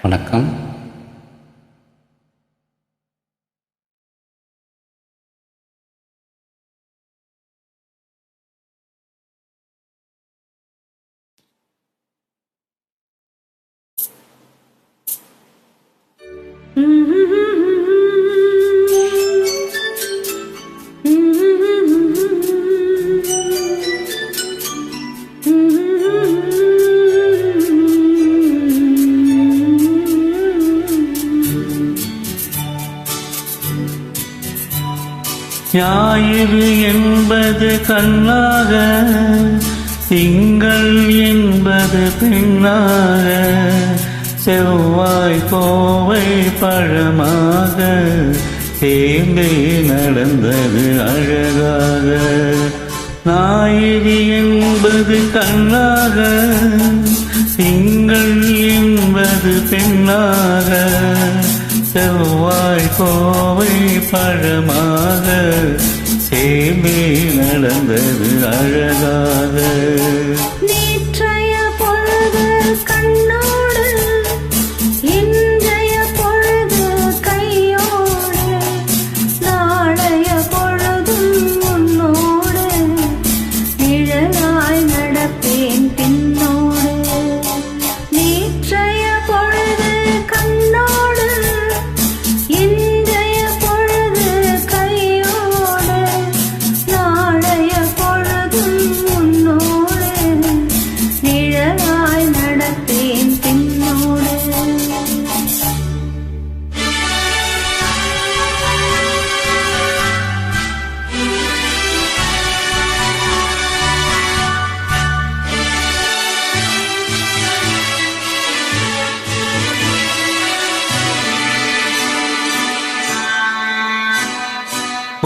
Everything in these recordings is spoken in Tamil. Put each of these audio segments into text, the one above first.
வணக்கம். ஞாயிறு என்பது கண்ணாக, திங்கள் என்பது பெண்ணாக, செவ்வாய் கோவை பழமாக சேர்ந்தே நடந்தது அழகாக. ஞாயிறு என்பது கண்ணாக, திங்கள் என்பது பெண்ணாக, செவ்வாய் கோவை பழமாக சேர்ந்தே நடந்தது அழகாக. நேற்றைய பொழுது கண்ணோடு, இன்றைய பொழுது கையோடு, நாளைய பொழுதும் உன்னோடு, நிழலாய் நடப்பேன் பின்னோடு. நேற்றைய பொழுது கண்ணோடு, இன்றைய பொழுது கையோடு, நாளைய பொழுதும் உன்னோடு, நிழலாய் நடப்பேன் பின்னோடு.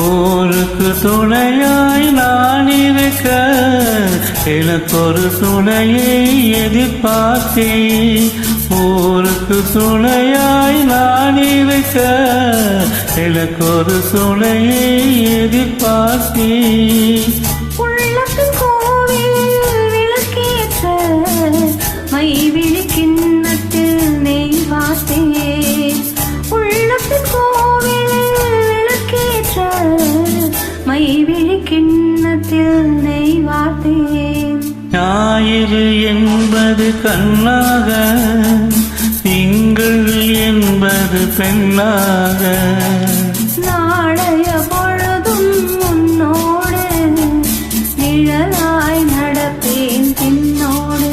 ஊருக்கு துணையாய் நான் இருக்க, எனக்கொரு துணையை எதிர்பார்த்தேன். ஊருக்கு துணையாய் நான் இருக்க, எனக்கொரு துணையை எதிர்பார்த்தேன். உள்ளத்தின் கோவில் விளக்கேற்ற, மைவிழி கிண்ணத்தில் நெய் வார்த்தேன். உள்ளத்தின் கோவில் விளக்கேற்ற, மைவிழி கிண்ணத்தில் நெய் வார்த்தேன். ஞாயிறு என்பது கண்ணாக, திங்கள் என்பது பெண்ணாக, நாளைய பொழுதும் உன்னோடு, நிழலாய் நடப்பேன் பின்னோடு.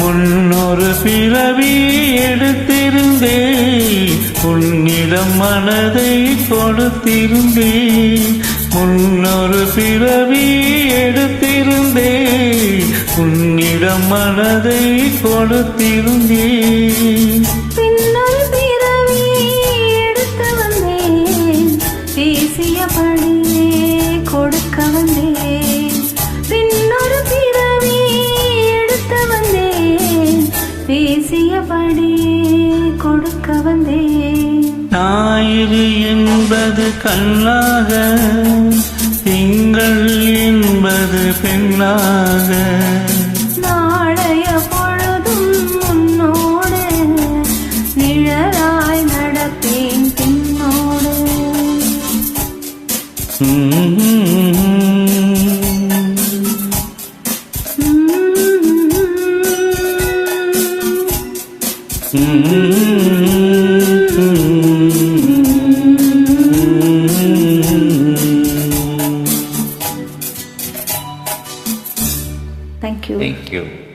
முன்னொரு பிறவி எடுத்திருந்தேன், உன்னிடம் மனதை கொடுத்திருந்தேன். முன்னொரு பிறவி எடுத்திருந்தேன், உன்னிடம் மனதை கொடுத்திருந்தேன். பின்னொரு பிறவி எடுத்து வந்தேன், பேசியபடியே கொடுக்க வந்தேன். பின்னொரு பிறவி எடுத்து வந்தேன், பேசியபடியே கொடுக்க வந்தேன். ஞாயிறு என்பது கண்ணாக, திங்கள் என்பது பெண்ணாக, நாளைய பொழுதும் உன்னோடு, நிழலாய் நடப்பேன் பின்னோடு. Thank you. Thank you.